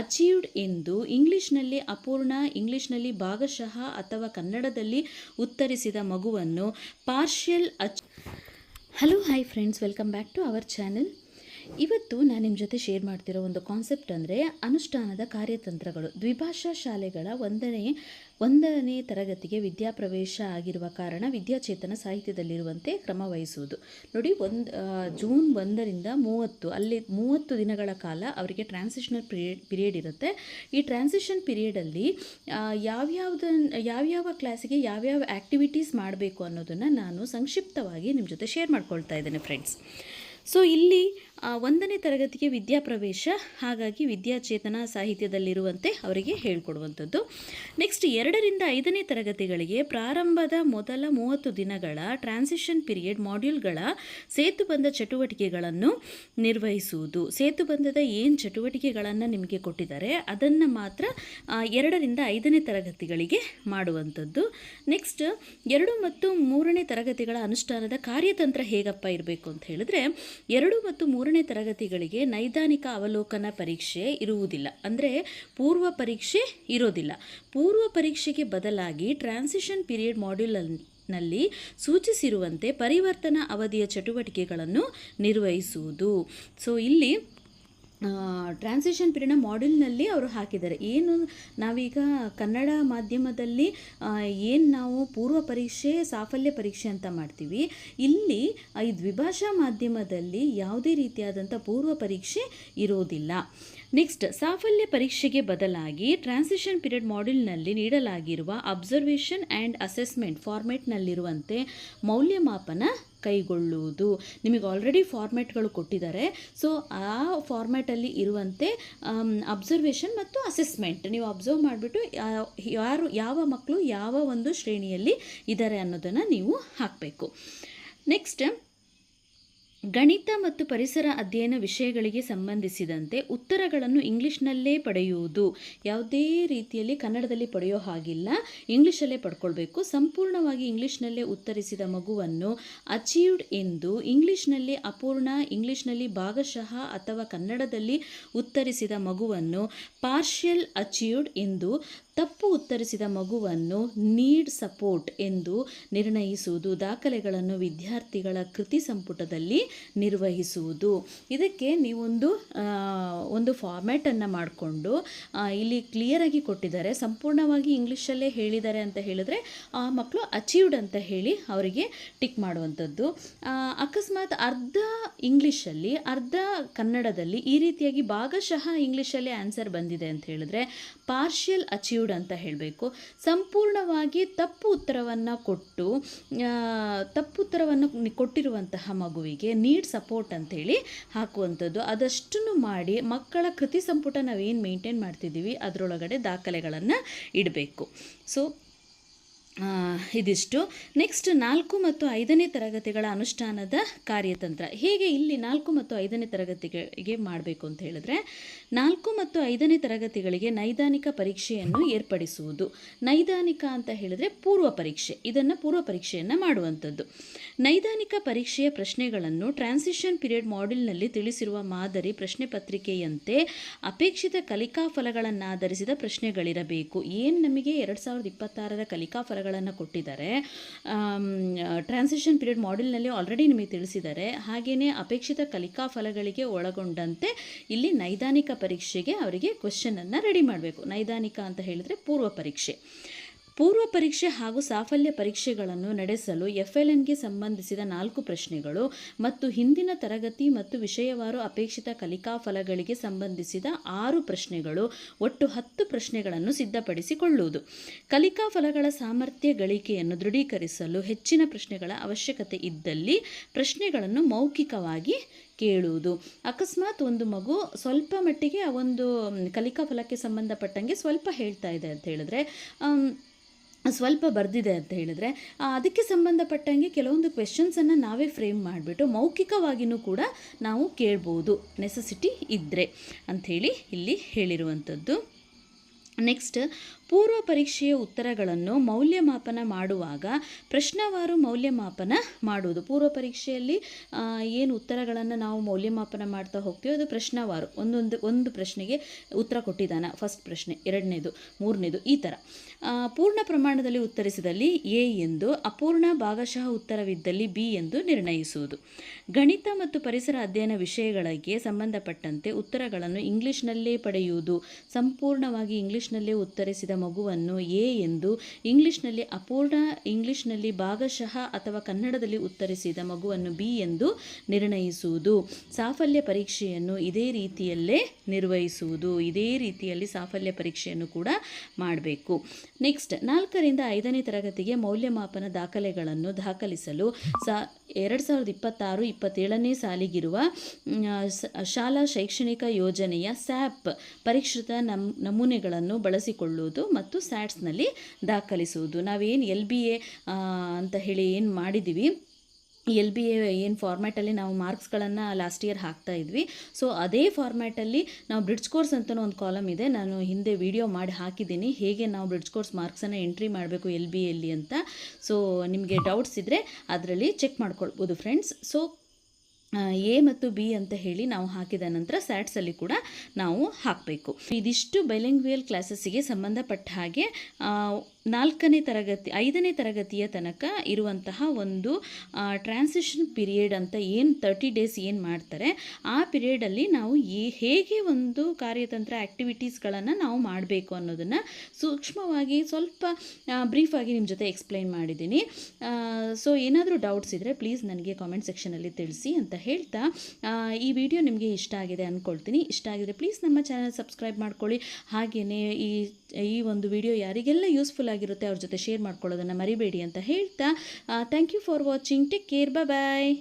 Achieved ಎಂದು ಇಂಗ್ಲಿಷ್ನಲ್ಲಿ ಅಪೂರ್ಣ, ಇಂಗ್ಲಿಷ್ನಲ್ಲಿ ಭಾಗಶಃ ಅಥವಾ ಕನ್ನಡದಲ್ಲಿ ಉತ್ತರಿಸಿದ ಮಗುವನ್ನು partial hello hi friends, welcome back to our channel. ಇವತ್ತು ನಾನು ನಿಮ್ಮ ಜೊತೆ ಶೇರ್ ಮಾಡ್ತಿರೋ ಒಂದು ಕಾನ್ಸೆಪ್ಟ್ ಅಂದರೆ ಅನುಷ್ಠಾನದ ಕಾರ್ಯತಂತ್ರಗಳು. ದ್ವಿಭಾಷಾ ಶಾಲೆಗಳ ಒಂದನೇ ತರಗತಿಗೆ ವಿದ್ಯಾಪ್ರವೇಶ ಆಗಿರುವ ಕಾರಣ ವಿದ್ಯಾಚೇತನ ಸಾಹಿತ್ಯದಲ್ಲಿರುವಂತೆ ಕ್ರಮ ವಹಿಸುವುದು. ನೋಡಿ, ಜೂನ್ 1ರಿಂದ 30 ಅಲ್ಲಿ 30 ದಿನಗಳ ಕಾಲ ಅವರಿಗೆ ಟ್ರಾನ್ಸಿಷನಲ್ ಪೀರಿಯಡ್ ಇರುತ್ತೆ. ಈ ಟ್ರಾನ್ಸಿಷನ್ ಪೀರಿಯಡಲ್ಲಿ ಯಾವ್ಯಾವ ಕ್ಲಾಸಿಗೆ ಯಾವ್ಯಾವ ಆ್ಯಕ್ಟಿವಿಟೀಸ್ ಮಾಡಬೇಕು ಅನ್ನೋದನ್ನು ನಾನು ಸಂಕ್ಷಿಪ್ತವಾಗಿ ನಿಮ್ಮ ಜೊತೆ ಶೇರ್ ಮಾಡ್ಕೊಳ್ತಾ ಇದ್ದೇನೆ ಫ್ರೆಂಡ್ಸ್. ಸೊ ಇಲ್ಲಿ 1ನೇ ತರಗತಿಗೆ ವಿದ್ಯಾಪ್ರವೇಶ, ಹಾಗಾಗಿ ವಿದ್ಯಾಚೇತನ ಸಾಹಿತ್ಯದಲ್ಲಿರುವಂತೆ ಅವರಿಗೆ ಹೇಳ್ಕೊಡುವಂಥದ್ದು. ನೆಕ್ಸ್ಟ್ 2ರಿಂದ 5ನೇ ತರಗತಿಗಳಿಗೆ ಪ್ರಾರಂಭದ ಮೊದಲ 30 ದಿನಗಳ ಟ್ರಾನ್ಸಿಷನ್ ಪೀರಿಯಡ್ ಮಾಡ್ಯೂಲ್ಗಳ ಸೇತುಬಂಧ ಚಟುವಟಿಕೆಗಳನ್ನು ನಿರ್ವಹಿಸುವುದು. ಸೇತುಬಂಧದ ಏನು ಚಟುವಟಿಕೆಗಳನ್ನು ನಿಮಗೆ ಕೊಟ್ಟಿದ್ದಾರೆ ಅದನ್ನು ಮಾತ್ರ 2ರಿಂದ 5ನೇ ತರಗತಿಗಳಿಗೆ ಮಾಡುವಂಥದ್ದು. ನೆಕ್ಸ್ಟ್ 2 ಮತ್ತು 3ನೇ ತರಗತಿಗಳ ಅನುಷ್ಠಾನದ ಕಾರ್ಯತಂತ್ರ ಹೇಗಪ್ಪ ಇರಬೇಕು ಅಂತ ಹೇಳಿದ್ರೆ, 2 ಮತ್ತು 3ನೇ ತರಗತಿಗಳಿಗೆ ನೈದಾನಿಕ ಅವಲೋಕನ ಪರೀಕ್ಷೆ ಇರುವುದಿಲ್ಲ, ಅಂದರೆ ಪೂರ್ವ ಪರೀಕ್ಷೆ ಇರೋದಿಲ್ಲ. ಪೂರ್ವ ಪರೀಕ್ಷೆಗೆ ಬದಲಾಗಿ ಟ್ರಾನ್ಸಿಷನ್ ಪೀರಿಯಡ್ ಮಾಡ್ಯೂಲ್ನಲ್ಲಿ ಸೂಚಿಸಿರುವಂತೆ ಪರಿವರ್ತನಾ ಅವಧಿಯ ಚಟುವಟಿಕೆಗಳನ್ನು ನಿರ್ವಹಿಸುವುದು. ಸೊ ಇಲ್ಲಿ ಟ್ರಾನ್ಸಿಷನ್ ಪೀರಿಯಡ್ನ ಮಾಡ್ಯೂಲ್ನಲ್ಲಿ ಅವರು ಹಾಕಿದ್ದಾರೆ. ಏನು ನಾವೀಗ ಕನ್ನಡ ಮಾಧ್ಯಮದಲ್ಲಿ ನಾವು ಪೂರ್ವ ಪರೀಕ್ಷೆ, ಸಾಫಲ್ಯ ಪರೀಕ್ಷೆ ಅಂತ ಮಾಡ್ತೀವಿ, ಇಲ್ಲಿ ಈ ದ್ವಿಭಾಷಾ ಮಾಧ್ಯಮದಲ್ಲಿ ಯಾವುದೇ ರೀತಿಯಾದಂಥ ಪೂರ್ವ ಪರೀಕ್ಷೆ ಇರೋದಿಲ್ಲ. ನೆಕ್ಸ್ಟ್, ಸಾಫಲ್ಯ ಪರೀಕ್ಷೆಗೆ ಬದಲಾಗಿ ಟ್ರಾನ್ಸಿಷನ್ ಪೀರಿಯಡ್ ಮಾಡ್ಯೂಲ್ನಲ್ಲಿ ನೀಡಲಾಗಿರುವ ಅಬ್ಸರ್ವೇಷನ್ ಆ್ಯಂಡ್ ಅಸೆಸ್ಮೆಂಟ್ ಫಾರ್ಮೆಟ್ನಲ್ಲಿರುವಂತೆ ಮೌಲ್ಯಮಾಪನ ಕೈಗೊಳ್ಳುವುದು. ನಿಮಗೆ ಆಲ್ರೆಡಿ ಫಾರ್ಮೆಟ್ಗಳು ಕೊಟ್ಟಿದ್ದಾರೆ. ಸೊ ಆ ಫಾರ್ಮ್ಯಾಟಲ್ಲಿ ಇರುವಂತೆ ಅಬ್ಸರ್ವೇಷನ್ ಮತ್ತು ಅಸೆಸ್ಮೆಂಟ್ ನೀವು ಅಬ್ಸರ್ವ್ ಮಾಡಿಬಿಟ್ಟು ಯಾವ ಮಕ್ಕಳು ಯಾವ ಒಂದು ಶ್ರೇಣಿಯಲ್ಲಿ ಇದ್ದಾರೆ ಅನ್ನೋದನ್ನು ನೀವು ಹಾಕಬೇಕು. ನೆಕ್ಸ್ಟ್, ಗಣಿತ ಮತ್ತು ಪರಿಸರ ಅಧ್ಯಯನ ವಿಷಯಗಳಿಗೆ ಸಂಬಂಧಿಸಿದಂತೆ ಉತ್ತರಗಳನ್ನು ಇಂಗ್ಲೀಷ್ನಲ್ಲೇ ಪಡೆಯುವುದು. ಯಾವುದೇ ರೀತಿಯಲ್ಲಿ ಕನ್ನಡದಲ್ಲಿ ಪಡೆಯೋ ಹಾಗಿಲ್ಲ, ಇಂಗ್ಲೀಷಲ್ಲೇ ಪಡ್ಕೊಳ್ಬೇಕು. ಸಂಪೂರ್ಣವಾಗಿ ಇಂಗ್ಲೀಷ್ನಲ್ಲೇ ಉತ್ತರಿಸಿದ ಮಗುವನ್ನು ಅಚೀವ್ಡ್ ಎಂದು, ಇಂಗ್ಲೀಷ್ನಲ್ಲಿ ಅಪೂರ್ಣ, ಇಂಗ್ಲೀಷ್ನಲ್ಲಿ ಭಾಗಶಃ ಅಥವಾ ಕನ್ನಡದಲ್ಲಿ ಉತ್ತರಿಸಿದ ಮಗುವನ್ನು ಪಾರ್ಷಿಯಲ್ ಅಚೀವ್ಡ್ ಎಂದು, ತಪ್ಪು ಉತ್ತರಿಸಿದ ಮಗುವನ್ನು ನೀಡ್ ಸಪೋರ್ಟ್ ಎಂದು ನಿರ್ಣಯಿಸುವುದು. ದಾಖಲೆಗಳನ್ನು ವಿದ್ಯಾರ್ಥಿಗಳ ಕೃತಿ ಸಂಪುಟದಲ್ಲಿ ನಿರ್ವಹಿಸುವುದು. ಇದಕ್ಕೆ ನೀವೊಂದು ಫಾರ್ಮ್ಯಾಟನ್ನು ಮಾಡಿಕೊಂಡು ಇಲ್ಲಿ ಕ್ಲಿಯರಾಗಿ ಕೊಟ್ಟಿದ್ದಾರೆ. ಸಂಪೂರ್ಣವಾಗಿ ಇಂಗ್ಲೀಷಲ್ಲೇ ಹೇಳಿದ್ದಾರೆ ಅಂತ ಹೇಳಿದ್ರೆ ಆ ಮಕ್ಕಳು ಅಚೀವ್ಡ್ ಅಂತ ಹೇಳಿ ಅವರಿಗೆ ಟಿಕ್ ಮಾಡುವಂಥದ್ದು. ಅಕಸ್ಮಾತ್ ಅರ್ಧ ಇಂಗ್ಲೀಷಲ್ಲಿ ಅರ್ಧ ಕನ್ನಡದಲ್ಲಿ ಈ ರೀತಿಯಾಗಿ ಭಾಗಶಃ ಇಂಗ್ಲೀಷಲ್ಲಿ ಆನ್ಸರ್ ಬಂದಿದೆ ಅಂತ ಹೇಳಿದ್ರೆ ಪಾರ್ಷಿಯಲ್ ಅಚೀವ್ಡ್ ಅಂತ ಹೇಳಬೇಕು. ಸಂಪೂರ್ಣವಾಗಿ ತಪ್ಪು ಉತ್ತರವನ್ನು ಕೊಟ್ಟಿರುವಂತಹ ಮಗುವಿಗೆ ನೀಡ್ ಸಪೋರ್ಟ್ ಅಂತೇಳಿ ಹಾಕುವಂಥದ್ದು. ಅದಷ್ಟನ್ನು ಮಾಡಿ ಮಕ್ಕಳ ಕೃತಿ ಸಂಪುಟ ನಾವೇನು ಮೇಂಟೈನ್ ಮಾಡ್ತಿದ್ದೀವಿ ಅದರೊಳಗಡೆ ದಾಖಲೆಗಳನ್ನು ಇಡಬೇಕು. ಸೊ ಇದಿಷ್ಟು. ನೆಕ್ಸ್ಟ್ 4 ಮತ್ತು 5ನೇ ತರಗತಿಗಳ ಅನುಷ್ಠಾನದ ಕಾರ್ಯತಂತ್ರ ಹೇಗೆ ಇಲ್ಲಿ 4 ಮತ್ತು 5ನೇ ತರಗತಿಗಳಿಗೆ ಮಾಡಬೇಕು ಅಂತ ಹೇಳಿದ್ರೆ, 4 ಮತ್ತು 5ನೇ ತರಗತಿಗಳಿಗೆ ನೈದಾನಿಕ ಪರೀಕ್ಷೆಯನ್ನು ಏರ್ಪಡಿಸುವುದು. ನೈದಾನಿಕ ಅಂತ ಹೇಳಿದ್ರೆ ಪೂರ್ವ ಪರೀಕ್ಷೆ, ಇದನ್ನು ಪೂರ್ವ ಪರೀಕ್ಷೆಯನ್ನು ಮಾಡುವಂಥದ್ದು. ನೈದಾನಿಕ ಪರೀಕ್ಷೆಯ ಪ್ರಶ್ನೆಗಳನ್ನು ಟ್ರಾನ್ಸಿಷನ್ ಪೀರಿಯಡ್ ಮಾಡ್ಯೂಲ್ನಲ್ಲಿ ತಿಳಿಸಿರುವ ಮಾದರಿ ಪ್ರಶ್ನೆ ಪತ್ರಿಕೆಯಂತೆ ಅಪೇಕ್ಷಿತ ಕಲಿಕಾ ಫಲಗಳನ್ನಾಧರಿಸಿದ ಪ್ರಶ್ನೆಗಳಿರಬೇಕು. ಏನು ನಮಗೆ 2026ರ ಕಲಿಕಾ ಫಲಗಳನ್ನು ಕೊಟ್ಟಿದ್ದಾರೆ, ಟ್ರಾನ್ಸಿಷನ್ ಪೀರಿಯಡ್ ಮಾಡ್ಯೂಲ್ನಲ್ಲಿ ಆಲ್ರೆಡಿ ನಿಮಗೆ ತಿಳಿಸಿದ್ದಾರೆ. ಹಾಗೆಯೇ ಅಪೇಕ್ಷಿತ ಕಲಿಕಾ ಫಲಗಳಿಗೆ ಒಳಗೊಂಡಂತೆ ಇಲ್ಲಿ ನೈದಾನಿಕ ಪರೀಕ್ಷೆಗೆ ಅವರಿಗೆ ಕ್ವೆಶ್ಚನನ್ನು ರೆಡಿ ಮಾಡಬೇಕು. ನೈದಾನಿಕ ಅಂತ ಹೇಳಿದರೆ ಪೂರ್ವ ಪರೀಕ್ಷೆ. ಪೂರ್ವ ಪರೀಕ್ಷೆ ಹಾಗೂ ಸಾಫಲ್ಯ ಪರೀಕ್ಷೆಗಳನ್ನು ನಡೆಸಲು FLNಗೆ ಸಂಬಂಧಿಸಿದ 4 ಪ್ರಶ್ನೆಗಳು ಮತ್ತು ಹಿಂದಿನ ತರಗತಿ ಮತ್ತು ವಿಷಯವಾರು ಅಪೇಕ್ಷಿತ ಕಲಿಕಾ ಫಲಗಳಿಗೆ ಸಂಬಂಧಿಸಿದ 6 ಪ್ರಶ್ನೆಗಳು, ಒಟ್ಟು 10 ಪ್ರಶ್ನೆಗಳನ್ನು ಸಿದ್ಧಪಡಿಸಿಕೊಳ್ಳುವುದು. ಕಲಿಕಾ ಫಲಗಳ ಸಾಮರ್ಥ್ಯ ಗಳಿಕೆಯನ್ನು ದೃಢೀಕರಿಸಲು ಹೆಚ್ಚಿನ ಪ್ರಶ್ನೆಗಳ ಅವಶ್ಯಕತೆ ಇದ್ದಲ್ಲಿ ಪ್ರಶ್ನೆಗಳನ್ನು ಮೌಖಿಕವಾಗಿ ಕೇಳುವುದು. ಅಕಸ್ಮಾತ್ ಒಂದು ಮಗು ಸ್ವಲ್ಪ ಮಟ್ಟಿಗೆ ಆ ಒಂದು ಕಲಿಕಾ ಫಲಕ್ಕೆ ಸಂಬಂಧಪಟ್ಟಂಗೆ ಸ್ವಲ್ಪ ಹೇಳ್ತಾ ಇದೆ ಅಂತ ಹೇಳಿದ್ರೆ, ಸ್ವಲ್ಪ ಬರೆದಿದೆ ಅಂತ ಹೇಳಿದ್ರೆ, ಅದಕ್ಕೆ ಸಂಬಂಧಪಟ್ಟಂಗೆ ಕೆಲವೊಂದು ಕ್ವೆಶನ್ಸನ್ನು ನಾವೇ ಫ್ರೇಮ್ ಮಾಡಿಬಿಟ್ಟು ಮೌಖಿಕವಾಗಿಯೂ ಕೂಡ ನಾವು ಕೇಳ್ಬೋದು, ನೆಸೆಸಿಟಿ ಇದ್ದರೆ ಅಂಥೇಳಿ ಇಲ್ಲಿ ಹೇಳಿರುವಂಥದ್ದು. ನೆಕ್ಸ್ಟ್, ಪೂರ್ವ ಪರೀಕ್ಷೆಯ ಉತ್ತರಗಳನ್ನು ಮೌಲ್ಯಮಾಪನ ಮಾಡುವಾಗ ಪ್ರಶ್ನಾವಾರು ಮೌಲ್ಯಮಾಪನ ಮಾಡುವುದು. ಪೂರ್ವ ಪರೀಕ್ಷೆಯಲ್ಲಿ ಏನು ಉತ್ತರಗಳನ್ನು ನಾವು ಮೌಲ್ಯಮಾಪನ ಮಾಡ್ತಾ ಹೋಗ್ತೀವಿ ಅದು ಪ್ರಶ್ನಾವಾರು. ಒಂದು ಪ್ರಶ್ನೆಗೆ ಉತ್ತರ ಕೊಟ್ಟಿದ್ದಾನ, ಫಸ್ಟ್ ಪ್ರಶ್ನೆ, ಎರಡನೇದು, ಮೂರನೇದು, ಈ ಥರ. ಪೂರ್ಣ ಪ್ರಮಾಣದಲ್ಲಿ ಉತ್ತರಿಸಿದಲ್ಲಿ ಎ ಎಂದು, ಅಪೂರ್ಣ ಭಾಗಶಃ ಉತ್ತರವಿದ್ದಲ್ಲಿ ಬಿ ಎಂದು ನಿರ್ಣಯಿಸುವುದು. ಗಣಿತ ಮತ್ತು ಪರಿಸರ ಅಧ್ಯಯನ ವಿಷಯಗಳಿಗೆ ಸಂಬಂಧಪಟ್ಟಂತೆ ಉತ್ತರಗಳನ್ನು ಇಂಗ್ಲಿಷ್ನಲ್ಲೇ ಪಡೆಯುವುದು. ಸಂಪೂರ್ಣವಾಗಿ ಇಂಗ್ಲಿಷ್ನಲ್ಲೇ ಉತ್ತರಿಸಿದ ಮಗುವನ್ನು ಎ ಎಂದು, ಇಂಗ್ಲಿಷ್ನಲ್ಲಿ ಅಪೂರ್ಣ, ಇಂಗ್ಲಿಷ್ನಲ್ಲಿ ಭಾಗಶಃ ಅಥವಾ ಕನ್ನಡದಲ್ಲಿ ಉತ್ತರಿಸಿದ ಮಗುವನ್ನು ಬಿ ಎಂದು ನಿರ್ಣಯಿಸುವುದು. ಸಾಫಲ್ಯ ಪರೀಕ್ಷೆಯನ್ನು ಇದೇ ರೀತಿಯಲ್ಲೇ ನಿರ್ವಹಿಸುವುದು. ಇದೇ ರೀತಿಯಲ್ಲಿ ಸಾಫಲ್ಯ ಪರೀಕ್ಷೆಯನ್ನು ಕೂಡ ಮಾಡಬೇಕು. ನೆಕ್ಸ್ಟ್, 4ರಿಂದ 5ನೇ ತರಗತಿಗೆ ಮೌಲ್ಯಮಾಪನ ದಾಖಲೆಗಳನ್ನು ದಾಖಲಿಸಲು 2026-27ನೇ ಸಾಲಿಗಿರುವ ಶಾಲಾ ಶೈಕ್ಷಣಿಕ ಯೋಜನೆಯ ಸ್ಯಾಪ್ ಪರಿಷ್ಕೃತ ನಮೂನೆಗಳನ್ನು ಬಳಸಿಕೊಳ್ಳುವುದು ಮತ್ತು ಸ್ಯಾಟ್ಸ್ನಲ್ಲಿ ದಾಖಲಿಸುವುದು. ನಾವೇನು LBA ಅಂತ ಹೇಳಿ ಏನು ಮಾಡಿದ್ದೀವಿ, LBA ಏನು ಫಾರ್ಮ್ಯಾಟಲ್ಲಿ ನಾವು ಮಾರ್ಕ್ಸ್ಗಳನ್ನು ಲಾಸ್ಟ್ ಇಯರ್ ಹಾಕ್ತಾ ಇದ್ವಿ, ಸೊ ಅದೇ ಫಾರ್ಮ್ಯಾಟಲ್ಲಿ ನಾವು ಬ್ರಿಡ್ಜ್ ಕೋರ್ಸ್ ಅಂತಲೂ ಒಂದು ಕಾಲಮ್ ಇದೆ, ನಾನು ಹಿಂದೆ ವಿಡಿಯೋ ಮಾಡಿ ಹಾಕಿದ್ದೀನಿ ಹೇಗೆ ನಾವು ಬ್ರಿಡ್ಜ್ ಕೋರ್ಸ್ ಮಾರ್ಕ್ಸನ್ನು ಎಂಟ್ರಿ ಮಾಡಬೇಕು LBAಯಲ್ಲಿ ಅಂತ. ಸೊ ನಿಮಗೆ ಡೌಟ್ಸ್ ಇದ್ದರೆ ಅದರಲ್ಲಿ ಚೆಕ್ ಮಾಡ್ಕೊಳ್ಬೋದು ಫ್ರೆಂಡ್ಸ್. ಸೊ ಎ ಮತ್ತು ಬಿ ಅಂತ ಹೇಳಿ ನಾವು ಹಾಕಿದ ನಂತರ ಸ್ಯಾಟ್ಸಲ್ಲಿ ಕೂಡ ನಾವು ಹಾಕಬೇಕು. ಇದಿಷ್ಟು ಬೈಲಿಂಗ್ವಿಯಲ್ ಕ್ಲಾಸಸ್ಸಿಗೆ ಸಂಬಂಧಪಟ್ಟ ಹಾಗೆ 5ನೇ ತರಗತಿಯ ತನಕ ಇರುವಂತಹ ಒಂದು ಟ್ರಾನ್ಸಿಷನ್ ಪೀರಿಯಡ್ ಅಂತ ಏನು 30 ಡೇಸ್ ಏನು ಮಾಡ್ತಾರೆ, ಆ ಪೀರಿಯಡಲ್ಲಿ ನಾವು ಹೇಗೆ ಒಂದು ಕಾರ್ಯತಂತ್ರ ಆ್ಯಕ್ಟಿವಿಟೀಸ್ಗಳನ್ನು ನಾವು ಮಾಡಬೇಕು ಅನ್ನೋದನ್ನು ಸೂಕ್ಷ್ಮವಾಗಿ ಸ್ವಲ್ಪ ಬ್ರೀಫಾಗಿ ನಿಮ್ಮ ಜೊತೆ ಎಕ್ಸ್ಪ್ಲೈನ್ ಮಾಡಿದ್ದೀನಿ. ಸೊ ಏನಾದರೂ ಡೌಟ್ಸ್ ಇದ್ದರೆ ಪ್ಲೀಸ್ ನನಗೆ ಕಾಮೆಂಟ್ ಸೆಕ್ಷನಲ್ಲಿ ತಿಳಿಸಿ ಅಂತ ಹೇಳ್ತಾ, ಈ ವಿಡಿಯೋ ನಿಮಗೆ ಇಷ್ಟ ಆಗಿದೆ ಅಂದ್ಕೊಳ್ತೀನಿ. ಇಷ್ಟ ಆಗಿದರೆ ಪ್ಲೀಸ್ ನಮ್ಮ ಚಾನಲ್ ಸಬ್ಸ್ಕ್ರೈಬ್ ಮಾಡ್ಕೊಳ್ಳಿ. ಹಾಗೆಯೇ ಈ ಒಂದು ವಿಡಿಯೋ ಯಾರಿಗೆಲ್ಲ ಯೂಸ್ಫುಲ್ ಆಗಿರುತ್ತೆ ಅವ್ರ ಜೊತೆ ಶೇರ್ ಮಾಡ್ಕೊಳ್ಳೋದನ್ನು ಮರಿಬೇಡಿ ಅಂತ ಹೇಳ್ತಾ, thank you for watching. Take care, bye.